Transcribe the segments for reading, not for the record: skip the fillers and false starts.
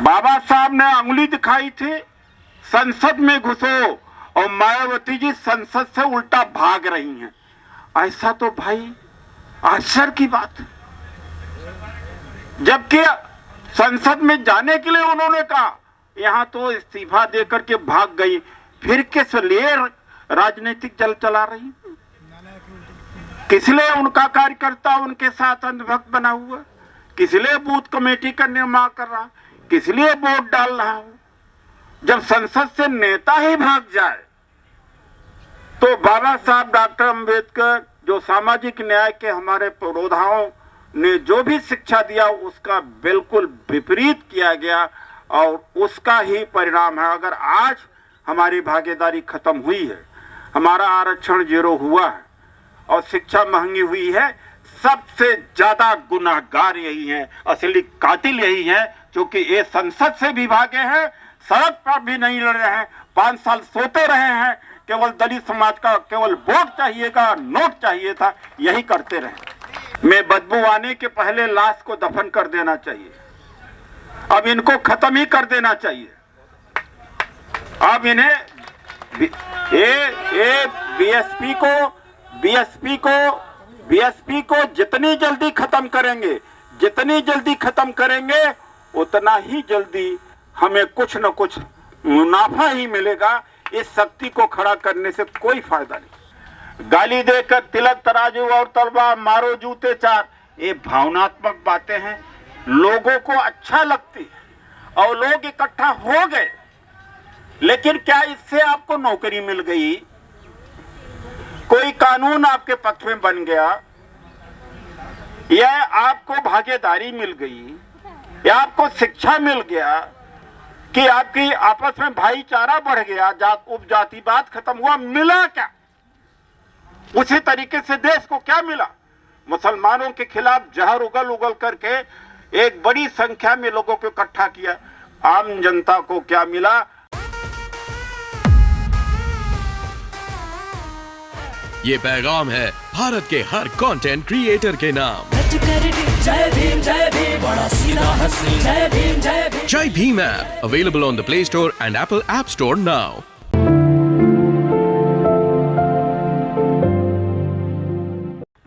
बाबा साहब ने उंगली दिखाई थी, संसद में घुसो, और मायावती जी संसद से उल्टा भाग रही हैं। ऐसा तो भाई आश्चर्य की बात है। जबकि संसद में जाने के लिए उन्होंने कहा, यहां तो इस्तीफा देकर के भाग गई, फिर किस लिए राजनीतिक जल चला रही? किस लिए उनका कार्यकर्ता उनके साथ अंधभक्त बना हुआ? किस लिए बूथ कमेटी का निर्माण कर रहा? किस लिए वोट डाल रहा हूं? जब संसद से नेता ही भाग जाए तो बाबा साहब डॉक्टर अंबेडकर जो सामाजिक न्याय के हमारे पुरोधाओं ने जो भी शिक्षा दिया उसका बिल्कुल विपरीत किया गया, और उसका ही परिणाम है। अगर आज हमारी भागीदारी खत्म हुई है, हमारा आरक्षण 0 हुआ है और शिक्षा महंगी हुई है, सबसे ज्यादा गुनाहगार यही है, असली कातिल यही है, क्योंकि ये संसद से भी भागे हैं, सड़क पर भी नहीं लड़ रहे हैं, 5 साल सोते रहे हैं, केवल दलित समाज का केवल वोट चाहिएगा, नोट चाहिए था, यही करते रहे। मैं बदबू आने के पहले लाश को दफन कर देना चाहिए, अब इनको खत्म ही कर देना चाहिए। अब इन्हें बीएसपी को जितनी जल्दी खत्म करेंगे उतना ही जल्दी हमें कुछ न कुछ मुनाफा ही मिलेगा। इस शक्ति को खड़ा करने से कोई फायदा नहीं। गाली देकर तिलक तराजू और तलवार मारो जूते 4, ये भावनात्मक बातें हैं, लोगों को अच्छा लगती है और लोग इकट्ठा हो गए। लेकिन क्या इससे आपको नौकरी मिल गई? कोई कानून आपके पक्ष में बन गया, या आपको भागीदारी मिल गई, या आपको शिक्षा मिल गया, कि आपकी आपस में भाईचारा बढ़ गया, उपजातिवाद खत्म हुआ? मिला क्या? उसी तरीके से देश को क्या मिला? मुसलमानों के खिलाफ जहर उगल करके एक बड़ी संख्या में लोगों को इकट्ठा किया, आम जनता को क्या मिला? ये पैगाम है भारत के हर कंटेंट क्रिएटर के नाम। जय भीम बड़ा सीधा हंसी, जय भीम जय Bhim app available on the play store and Apple app store now.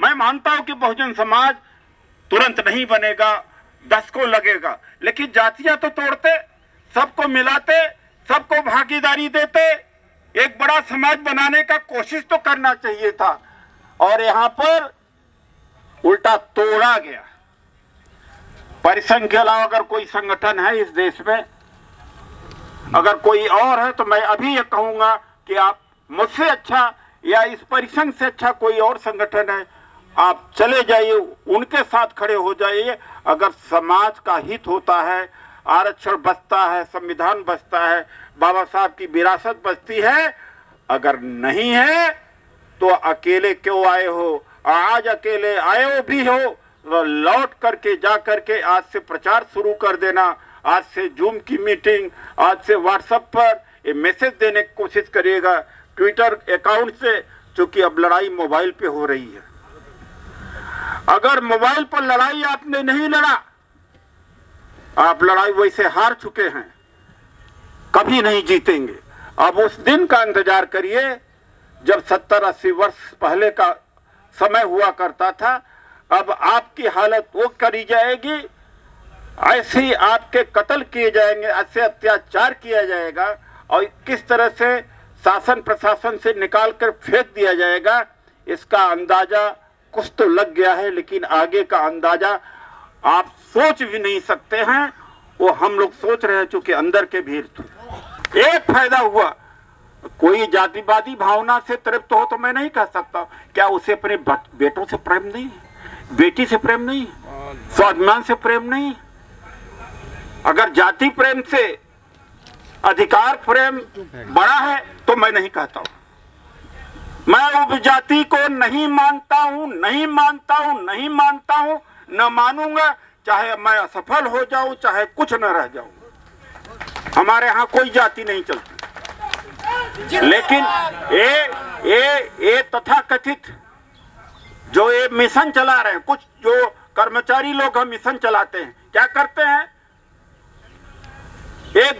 मैं मानता हूं कि बहुजन समाज तुरंत नहीं बनेगा, 10 को लगेगा, लेकिन जातियां तो तोड़ते, सबको मिलाते, सबको भागीदारी देते, एक बड़ा समाज बनाने का कोशिश तो करना चाहिए था। और यहां पर उल्टा तोड़ा गया। परिसंघ के अलावा अगर कोई संगठन है इस देश में, अगर कोई और है, तो मैं अभी ये कहूंगा कि आप मुझसे अच्छा या इस परिसंघ से अच्छा कोई और संगठन है, आप चले जाइए, उनके साथ खड़े हो जाइए। अगर समाज का हित होता है, आरक्षण बचता है, संविधान बचता है, बाबा साहब की विरासत बचती है। अगर नहीं है तो अकेले क्यों आए हो? आज अकेले आए हो भी हो तो लौट करके जा करके आज से प्रचार शुरू कर देना। आज से जूम की मीटिंग, आज से व्हाट्सएप पर ये मैसेज देने की कोशिश करिएगा, ट्विटर अकाउंट से, क्योंकि अब लड़ाई मोबाइल पे हो रही है। अगर मोबाइल पर लड़ाई आपने नहीं लड़ा, आप लड़ाई वैसे हार चुके हैं, कभी नहीं जीतेंगे। अब उस दिन का इंतजार करिए जब 70-80 वर्ष पहले का समय हुआ करता था। अब आपकी हालत वो करी जाएगी, ऐसे ही आपके कत्ल किए जाएंगे, ऐसे अत्याचार किया जाएगा, और किस तरह से शासन प्रशासन से निकाल कर फेंक दिया जाएगा, इसका अंदाजा कुछ तो लग गया है, लेकिन आगे का अंदाजा आप सोच भी नहीं सकते हैं। वो हम लोग सोच रहे हैं, चूंकि अंदर के भीड़ थे। एक फायदा हुआ, कोई जातिवादी भावना से तृप्त हो तो मैं नहीं कह सकता, क्या उसे अपने बेटों से प्रेम नहीं, बेटी से प्रेम नहीं, स्वाभिमान से प्रेम नहीं? अगर जाति प्रेम से अधिकार प्रेम बड़ा है तो मैं नहीं कहता हूं। मैं उपजाति को नहीं मानता हूं, नहीं मानता हूं, नहीं मानता हूं, न मानूंगा, चाहे मैं असफल हो जाऊं, चाहे कुछ न रह जाऊं। हमारे यहाँ कोई जाति नहीं चलती। लेकिन ये तथाकथित जो ये मिशन चला रहे हैं, कुछ जो कर्मचारी लोग हम मिशन चलाते हैं, क्या करते हैं?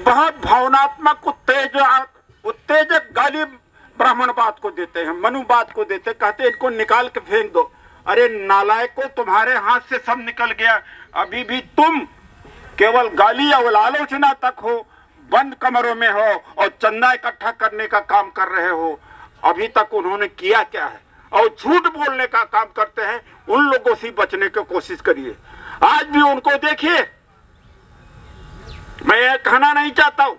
एक बहुत भावनात्मक उत्तेजक गाली ब्राह्मणवाद को देते हैं, मनुवाद को देते, कहते हैं इनको निकाल के फेंक दो। अरे नालायकों, तुम्हारे हाथ से सब निकल गया, अभी भी तुम केवल गाली और आलोचना तक हो, बंद कमरों में हो और चंदा इकट्ठा करने का काम कर रहे हो। अभी तक उन्होंने किया क्या है? और झूठ बोलने का काम करते हैं। उन लोगों से बचने की कोशिश करिए। आज भी उनको देखिए, मैं ये कहना नहीं चाहता हूं,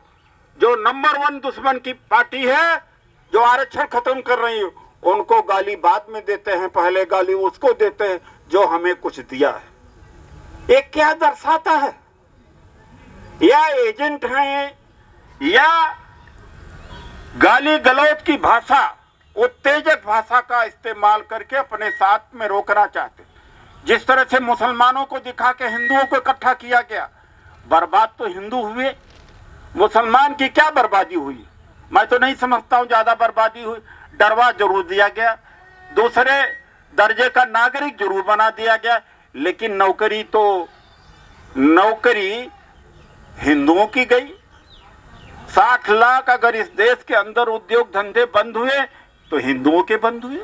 जो नंबर 1 दुश्मन की पार्टी है, जो आरक्षण खत्म कर रही है, उनको गाली बाद में देते हैं, पहले गाली उसको देते हैं जो हमें कुछ दिया है। ये क्या दर्शाता है? या एजेंट हैं या गाली गलौज की भाषा, उत्तेजक भाषा का इस्तेमाल करके अपने साथ में रोकना चाहते। जिस तरह से मुसलमानों को दिखा के हिंदुओं को इकट्ठा किया गया, बर्बाद तो हिंदू हुए, मुसलमान की क्या बर्बादी हुई? मैं तो नहीं समझता हूं ज्यादा बर्बादी हुई। डरवा जरूर दिया गया, दूसरे दर्जे का नागरिक जरूर बना दिया गया, लेकिन नौकरी हिंदुओं की गई। 60 लाख अगर इस देश के अंदर उद्योग धंधे बंद हुए तो हिंदुओं के बंद हुए।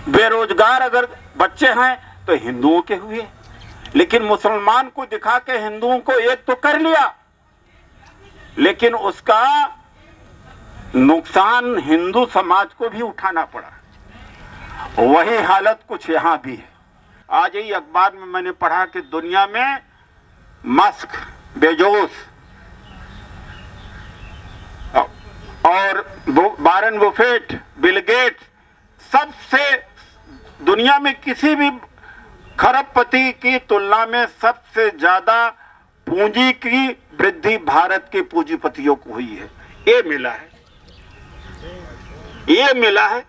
बेरोजगार अगर बच्चे हैं तो हिंदुओं के हुए। लेकिन मुसलमान को दिखा के हिंदुओं को एक तो कर लिया, लेकिन उसका नुकसान हिंदू समाज को भी उठाना पड़ा। वही हालत कुछ यहां भी है। आज ही अखबार में मैंने पढ़ा कि दुनिया में मस्क, बेजोस और वारेन बुफेट, बिल गेट्स, सबसे दुनिया में किसी भी खरबपति की तुलना में सबसे ज्यादा पूंजी की वृद्धि भारत के पूंजीपतियों को हुई है। ये मिला है, ये मिला है।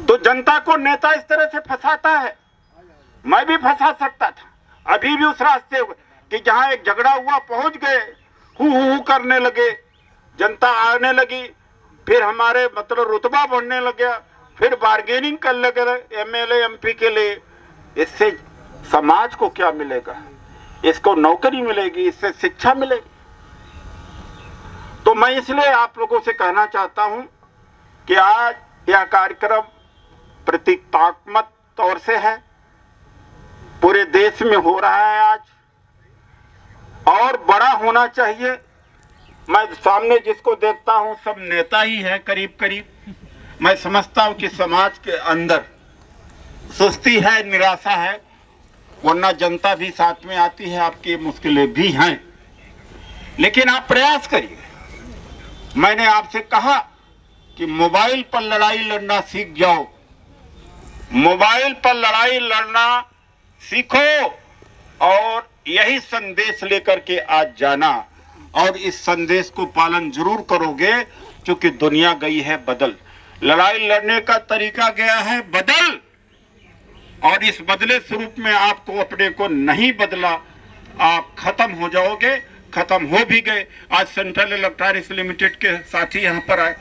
तो जनता को नेता इस तरह से फंसाता है। मैं भी फंसा सकता था, अभी भी उस रास्ते कि जहां एक झगड़ा हुआ पहुंच गए, हु करने लगे, जनता आने लगी, फिर हमारे मतलब रुतबा बढ़ने लगा, फिर बार्गेनिंग करने लगे एमएलए एमपी के लिए। इससे समाज को क्या मिलेगा? इसको नौकरी मिलेगी, इससे शिक्षा मिलेगी। तो मैं इसलिए आप लोगों से कहना चाहता हूं कि आज यह कार्यक्रम प्रतीकात्मक तौर से है, पूरे देश में हो रहा है आज, और बड़ा होना चाहिए। मैं सामने जिसको देखता हूं सब नेता ही है करीब करीब। मैं समझता हूं कि समाज के अंदर सुस्ती है, निराशा है, वरना जनता भी साथ में आती है, आपकी मुश्किलें भी हैं, लेकिन आप प्रयास करिए। मैंने आपसे कहा कि मोबाइल पर लड़ाई लड़ना सीख जाओ, मोबाइल पर लड़ाई लड़ना सीखो और यही संदेश लेकर के आज जाना, और इस संदेश को पालन जरूर करोगे, क्योंकि दुनिया गई है बदल। लड़ाई लड़ने का तरीका गया है बदल, और इस बदले स्वरूप में आपको अपने को नहीं बदला, आप खत्म हो जाओगे, खत्म हो भी गए। आज सेंट्रल इलेक्ट्रॉनिक्स लिमिटेड के साथी यहाँ पर आए,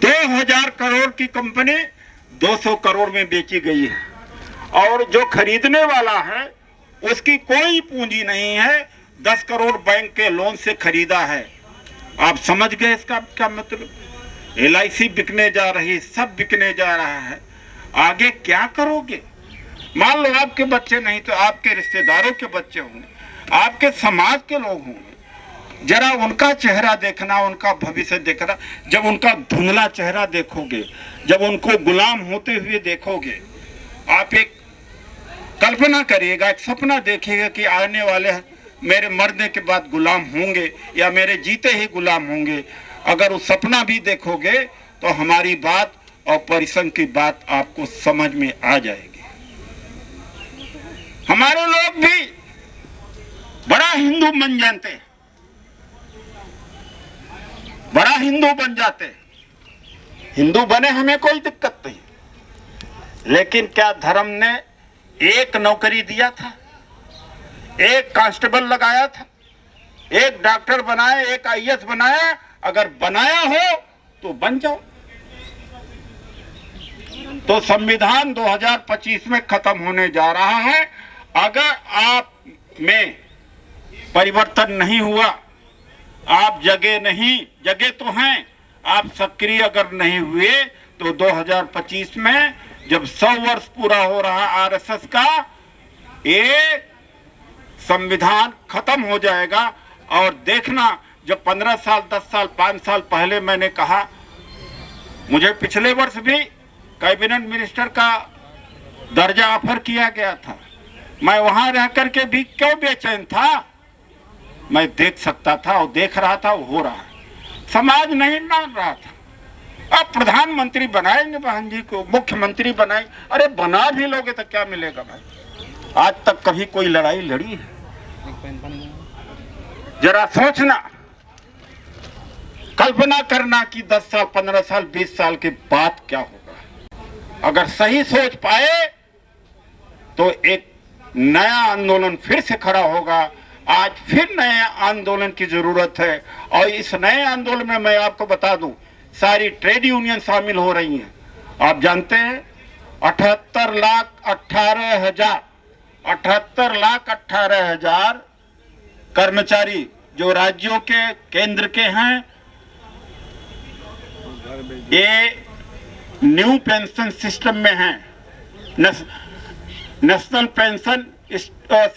2000 करोड़ की कंपनी 200 करोड़ में बेची गई है, और जो खरीदने वाला है उसकी कोई पूंजी नहीं है, 10 करोड़ बैंक के लोन से खरीदा है। आप समझ गए इसका क्या मतलब? LIC बिकने जा रही, सब बिकने जा रहा है। आगे क्या करोगे? मान लो आपके बच्चे नहीं तो आपके रिश्तेदारों के बच्चे होंगे, आपके समाज के लोग होंगे। जरा उनका चेहरा देखना, उनका भविष्य देखना। जब उनका धुंधला चेहरा देखोगे, जब उनको गुलाम होते हुए देखोगे, आप एक कल्पना करिएगा, एक सपना देखिएगा कि आने वाले मेरे मरने के बाद गुलाम होंगे या मेरे जीते ही गुलाम होंगे। अगर वो सपना भी देखोगे तो हमारी बात और परिसंघ की बात आपको समझ में आ जाएगी। हमारे लोग भी बड़ा हिंदू बन जाते हैं, बड़ा हिंदू बन जाते हैं। हिंदू बने, हमें कोई दिक्कत नहीं, लेकिन क्या धर्म ने एक नौकरी दिया था, एक कांस्टेबल लगाया था, एक डॉक्टर बनाया, एक IAS बनाया? अगर बनाया हो तो बन जाओ। तो संविधान 2025 में खत्म होने जा रहा है। अगर आप में परिवर्तन नहीं हुआ, आप जगे नहीं, जगे तो हैं, आप सक्रिय अगर नहीं हुए तो 2025 में जब 100 वर्ष पूरा हो रहा आरएसएस का, ये संविधान खत्म हो जाएगा। और देखना, जब 15 साल 10 साल 5 साल पहले मैंने कहा, मुझे पिछले वर्ष भी कैबिनेट मिनिस्टर का दर्जा ऑफर किया गया था, मैं वहां रह करके भी क्यों बेचैन था, मैं देख सकता था और देख रहा था वो हो रहा है, समाज नहीं मान रहा था। अब प्रधानमंत्री बनाएंगे बहन जी को, मुख्यमंत्री बनाएंगे, अरे बना भी लोगे तो क्या मिलेगा भाई? आज तक कभी कोई लड़ाई लड़ी है? जरा सोचना, कल्पना करना कि 10 साल 15 साल 20 साल के बाद क्या होगा। अगर सही सोच पाए तो एक नया आंदोलन फिर से खड़ा होगा। आज फिर नए आंदोलन की जरूरत है, और इस नए आंदोलन में मैं आपको बता दूं, सारी ट्रेड यूनियन शामिल हो रही हैं। आप जानते हैं 78 लाख 18 हजार कर्मचारी जो राज्यों के केंद्र के हैं, ये न्यू पेंशन सिस्टम में हैं, नेशनल पेंशन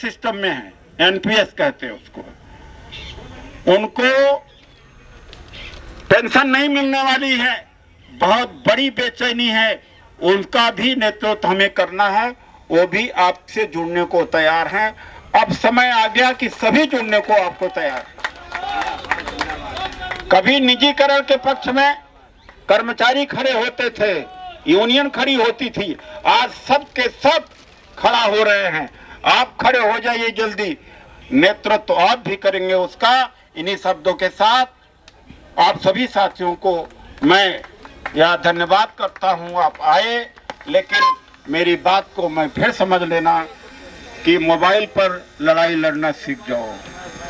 सिस्टम में है, एनपीएस कहते हैं उसको। उनको पेंशन नहीं मिलने वाली है, बहुत बड़ी बेचैनी है, उनका भी नेतृत्व हमें करना है, वो भी आपसे जुड़ने को तैयार हैं। अब समय आ गया कि सभी जुड़ने को आपको तैयार है। कभी निजीकरण के पक्ष में कर्मचारी खड़े होते थे, यूनियन खड़ी होती थी, आज सब के सब खड़ा हो रहे हैं। आप खड़े हो जाइए जल्दी, नेतृत्व तो आप भी करेंगे उसका। इन्हीं शब्दों के साथ आप सभी साथियों को मैं यह धन्यवाद करता हूं, आप आए, लेकिन मेरी बात को मैं फिर समझ लेना कि मोबाइल पर लड़ाई लड़ना सीख जाओ।